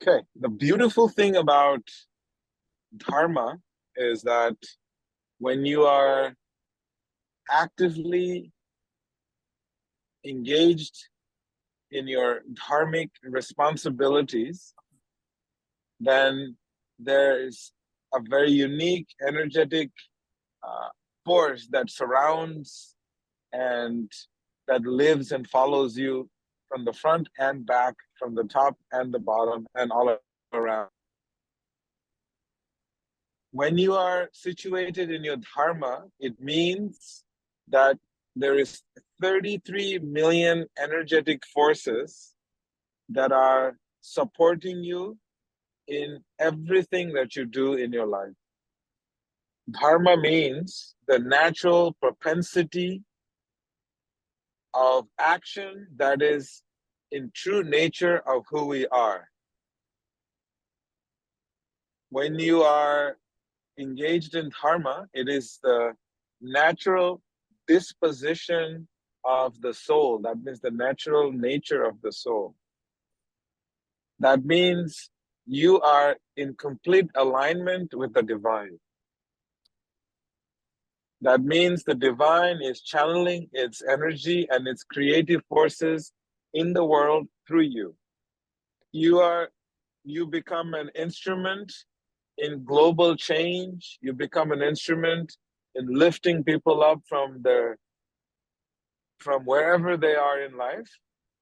Okay, the beautiful thing about dharma is that when you are actively engaged in your dharmic responsibilities, then there is a very unique energetic uh, force that surrounds and that lives and follows you from the front and back, from the top and the bottom, and all around. When you are situated in your dharma, it means that there is 33 million energetic forces that are supporting you in everything that you do in your life. Dharma means the natural propensity of action that is in true nature of who we are. When you are engaged in dharma, it is the natural disposition of the soul. That means the natural nature of the soul. That means you are in complete alignment with the divine. That means the divine is channeling its energy and its creative forces in the world through you. You become an instrument in global change. You become an instrument in lifting people up from wherever they are in life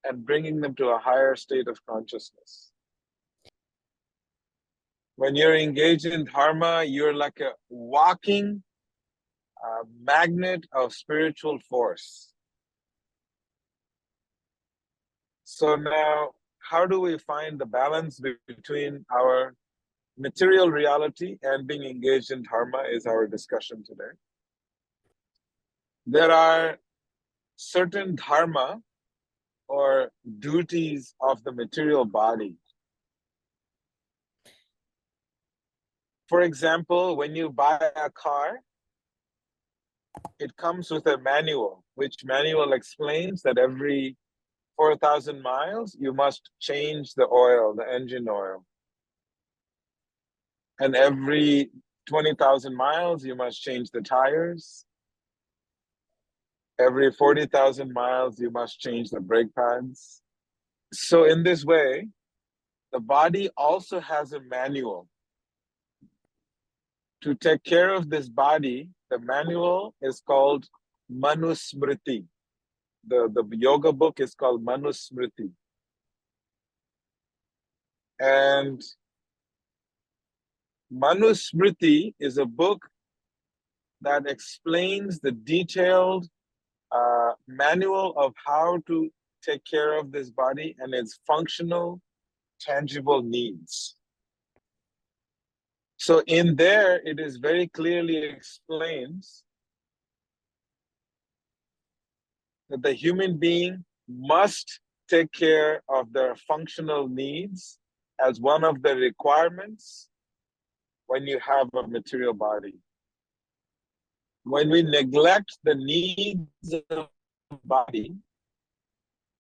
and bringing them to a higher state of consciousness. When you're engaged in dharma, you're like a walking magnet of spiritual force. So now, how do we find the balance between our material reality and being engaged in dharma is our discussion today. There are certain dharma or duties of the material body. For example, when you buy a car, it comes with a manual, which manual explains that every 4,000 miles, you must change the oil, the engine oil. And every 20,000 miles, you must change the tires. Every 40,000 miles, you must change the brake pads. So in this way, the body also has a manual. To take care of this body, the manual is called Manusmriti. The yoga book is called Manusmriti. And Manusmriti is a book that explains the detailed manual of how to take care of this body and its functional, tangible needs. So in there, it is very clearly explains that the human being must take care of their functional needs as one of the requirements when you have a material body. When we neglect the needs of the body,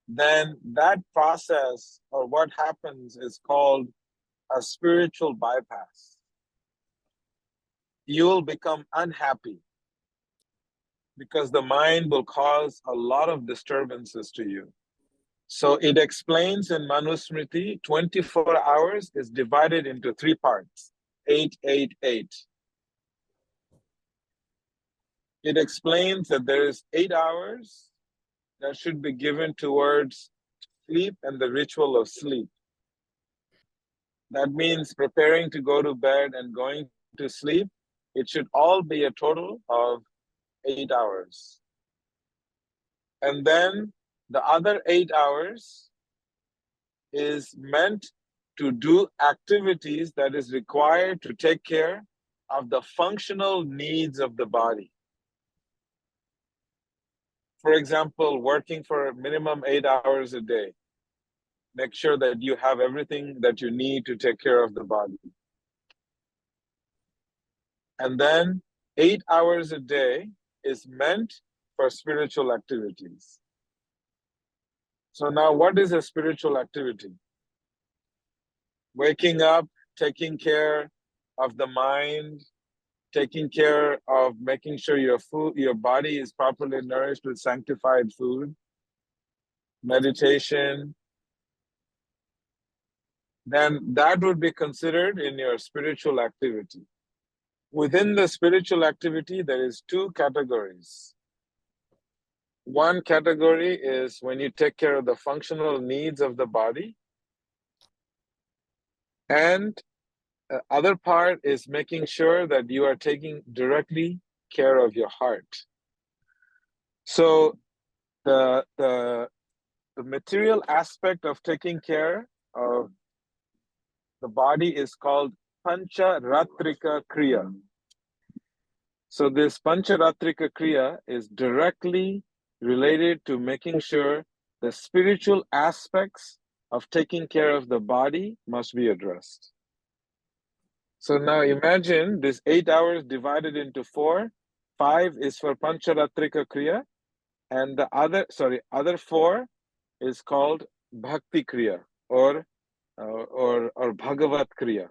then that process or what happens is called a spiritual bypass. You will become unhappy because the mind will cause a lot of disturbances to you. So it explains in Manusmriti, 24 hours is divided into 3 parts, 888. It explains that there is 8 hours that should be given towards sleep and the ritual of sleep. That means preparing to go to bed and going to sleep. It should all be a total of 8 hours. And then the other 8 hours is meant to do activities that is required to take care of the functional needs of the body. For example, working for a minimum 8 hours a day. Make sure that you have everything that you need to take care of the body. And then 8 hours a day is meant for spiritual activities. So now what is a spiritual activity? Waking up, taking care of the mind, taking care of making sure your body is properly nourished with sanctified food, meditation, then that would be considered in your spiritual activity. Within the spiritual activity, there is two categories. One category is when you take care of the functional needs of the body, and the other part is making sure that you are taking directly care of your heart. So the material aspect of taking care of the body is called Pancha Ratrika Kriya. So this Pancha Ratrika Kriya is directly related to making sure the spiritual aspects of taking care of the body must be addressed. So now imagine this 8 hours divided into 4. 5 is for Pancha Ratrika Kriya, and the other 4 is called Bhakti Kriya or Bhagavat Kriya.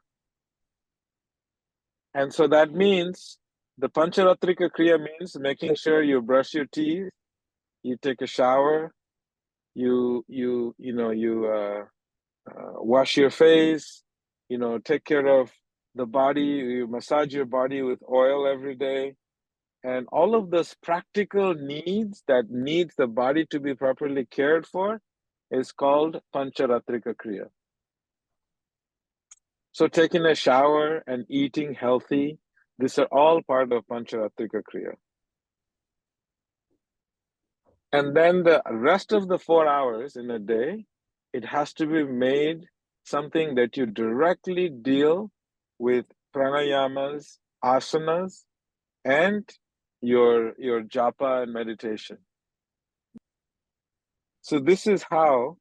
And so that means the Pancharatrika Kriya means making sure you brush your teeth, you take a shower, you wash your face, take care of the body, you massage your body with oil every day, and all of those practical needs that needs the body to be properly cared for is called Pancharatrika Kriya. So taking a shower and eating healthy, these are all part of Pancharatrika Kriya. And then the rest of the 4 hours in a day, it has to be made something that you directly deal with pranayamas, asanas, and your japa and meditation. So this is how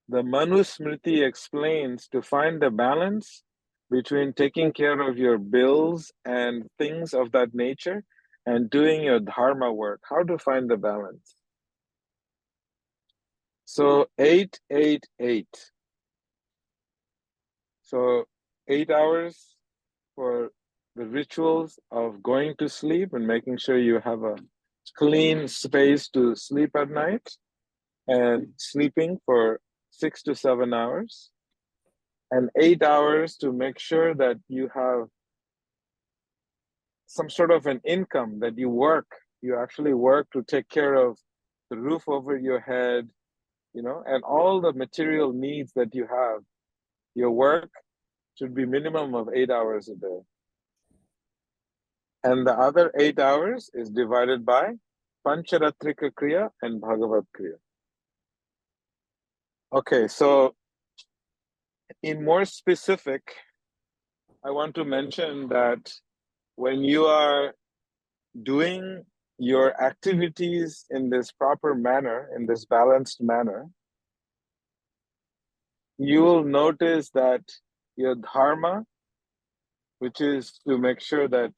the Manusmriti explains to find the balance between taking care of your bills and things of that nature and doing your dharma work, how to find the balance. So 8, 8, 8. So 8 hours for the rituals of going to sleep and making sure you have a clean space to sleep at night, and sleeping for 6 to 7 hours, and 8 hours to make sure that you have some sort of an income, that you actually work to take care of the roof over your head, and all the material needs that you have. Your work should be minimum of 8 hours a day. And the other 8 hours is divided by Pancharatrika Kriya and Bhagavat Kriya. Okay, so in more specific, I want to mention that when you are doing your activities in this proper manner, in this balanced manner, you will notice that your dharma, which is to make sure that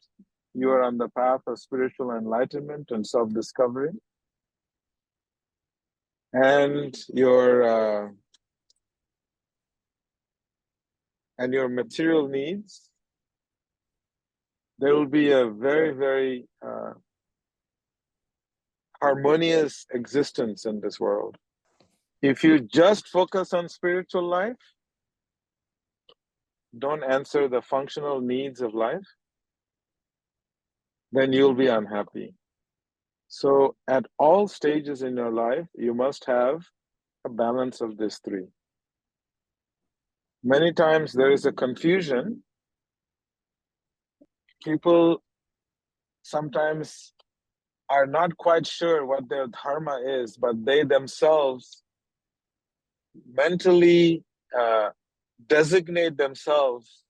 you are on the path of spiritual enlightenment and self-discovery, and your material needs, there will be a very, very harmonious existence in this world. If you just focus on spiritual life, don't answer the functional needs of life, then you'll be unhappy. So at all stages in your life, you must have a balance of these three. Many times there is a confusion. People sometimes are not quite sure what their dharma is, but they themselves mentally designate themselves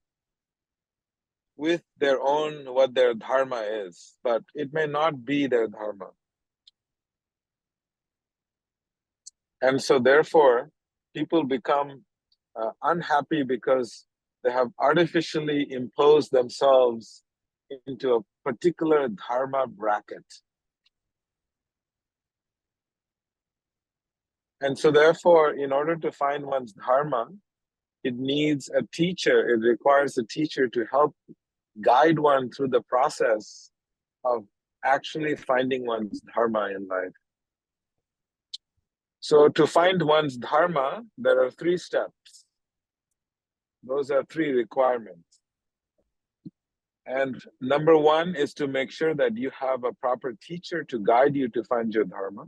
with their own what their dharma is, but it may not be their dharma. And so therefore, people become unhappy because they have artificially imposed themselves into a particular dharma bracket. And so therefore, in order to find one's dharma, it needs a teacher. It requires a teacher to help guide one through the process of actually finding one's dharma in life. So to find one's dharma, there are 3 steps. Those are 3 requirements. And number 1 is to make sure that you have a proper teacher to guide you to find your dharma.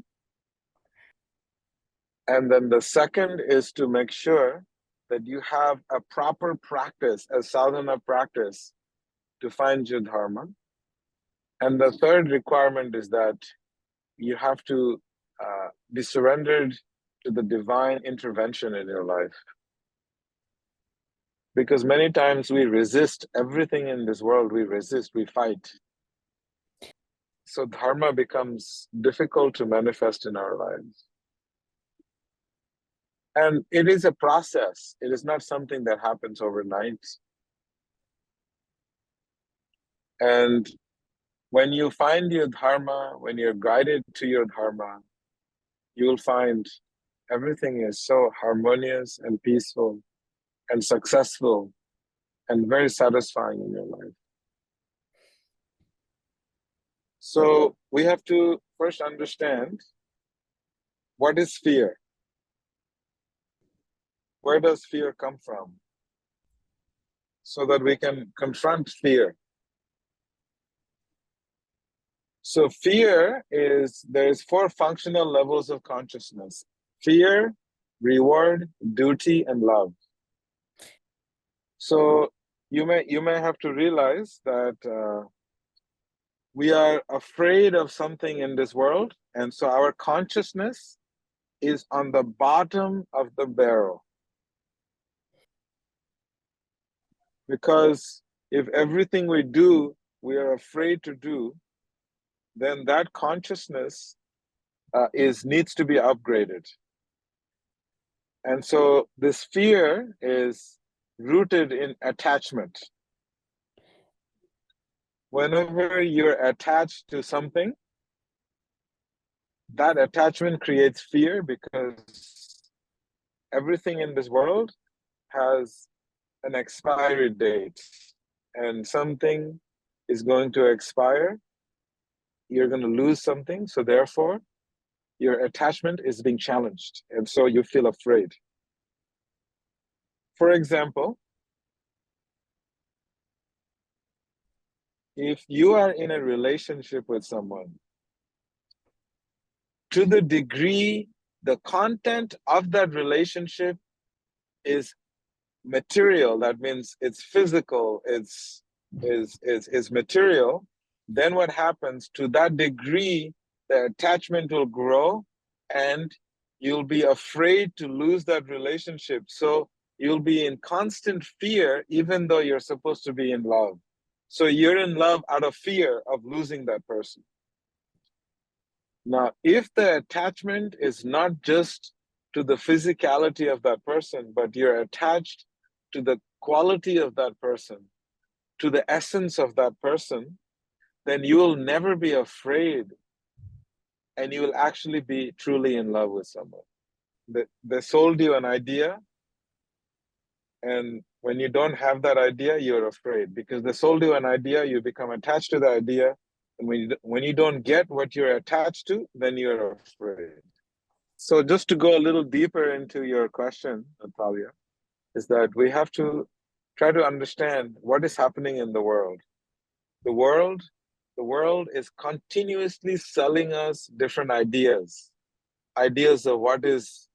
And then the second is to make sure that you have a proper practice, a sadhana practice to find your dharma. And the third requirement is that you have to be surrendered to the divine intervention in your life. Because many times we resist everything in this world, we resist, we fight. So dharma becomes difficult to manifest in our lives. And it is a process. It is not something that happens overnight. And when you find your dharma, when you're guided to your dharma, you'll find everything is so harmonious and peaceful and successful and very satisfying in your life. So we have to first understand, what is fear? Where does fear come from? So that we can confront fear. So fear is, there's 4 functional levels of consciousness: fear, reward, duty, and love. So you may have to realize that we are afraid of something in this world, and so our consciousness is on the bottom of the barrel. Because if everything we do, we are afraid to do, then that consciousness needs to be upgraded. And so this fear is rooted in attachment. Whenever you're attached to something, that attachment creates fear, because everything in this world has an expiry date, and something is going to expire. You're going to lose something, so therefore your attachment is being challenged, and so you feel afraid. For example, if you are in a relationship with someone, to the degree the content of that relationship is material, that means it's physical, is material, then what happens, to that degree the attachment will grow, and you'll be afraid to lose that relationship. So you'll be in constant fear, even though you're supposed to be in love. So you're in love out of fear of losing that person. Now, if the attachment is not just to the physicality of that person, but you're attached to the quality of that person, to the essence of that person, then you will never be afraid, and you will actually be truly in love with someone. They sold you an idea, and when you don't have that idea, you're afraid, because they sold you an idea, you become attached to the idea, and when you don't get what you're attached to, then you're afraid. So just to go a little deeper into your question, Natalia, is that we have to try to understand what is happening in the world. The world is continuously selling us different ideas of what is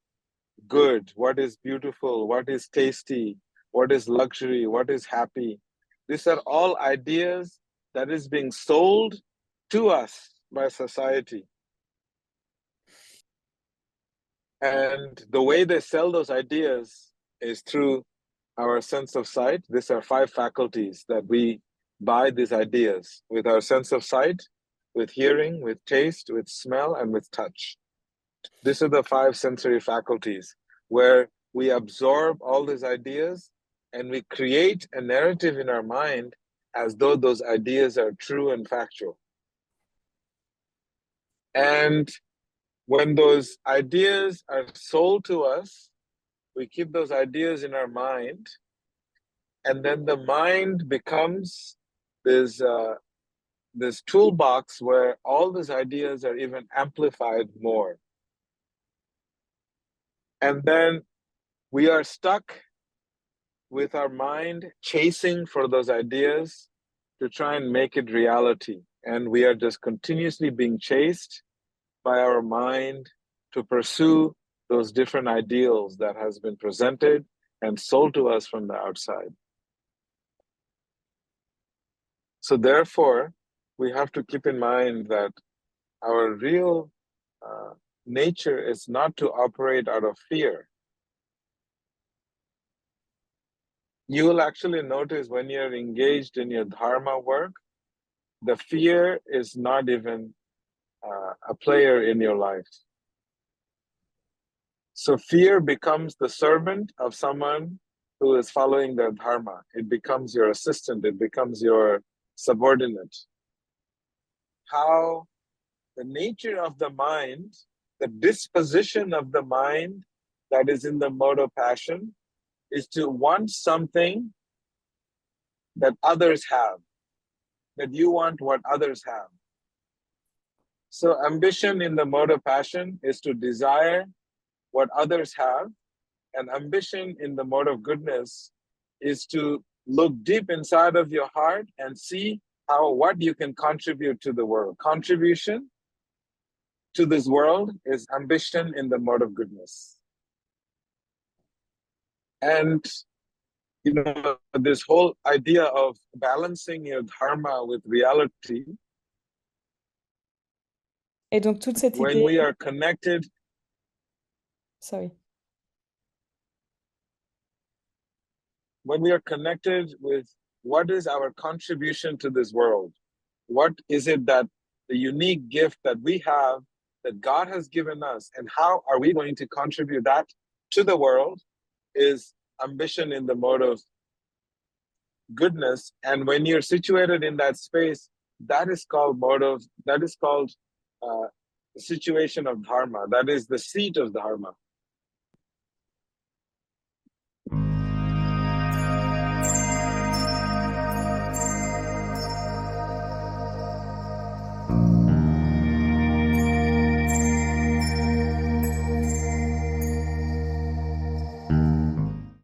good, what is beautiful, what is tasty, what is luxury, what is happy. These are all ideas that is being sold to us by society. And the way they sell those ideas is through our sense of sight. These are 5 faculties that we buy these ideas with: our sense of sight, with hearing, with taste, with smell, and with touch. These are the 5 sensory faculties where we absorb all these ideas, and we create a narrative in our mind as though those ideas are true and factual. And when those ideas are sold to us, We keep those ideas in our mind, and then the mind becomes this this toolbox where all these ideas are even amplified more. And then we are stuck with our mind chasing for those ideas to try and make it reality. And we are just continuously being chased by our mind to pursue those different ideals that has been presented and sold to us from the outside. So therefore, we have to keep in mind that our real nature is not to operate out of fear. You will actually notice when you're engaged in your dharma work, the fear is not even a player in your life. So fear becomes the servant of someone who is following their dharma. It becomes your assistant, it becomes your subordinate. How the nature of the mind, the disposition of the mind that is in the mode of passion is to want something that others have, that you want what others have. So ambition in the mode of passion is to desire what others have, and ambition in the mode of goodness is to look deep inside of your heart and see what you can contribute to the world. Contribution to this world is ambition in the mode of goodness. And this whole idea of balancing your dharma with reality. Et donc toute cette when idée... we are connected. Sorry. When we are connected with what is our contribution to this world, what is it that the unique gift that we have, that God has given us, and how are we going to contribute that to the world, is ambition in the mode of goodness. And when you're situated in that space, that is called the situation of dharma. That is the seat of dharma.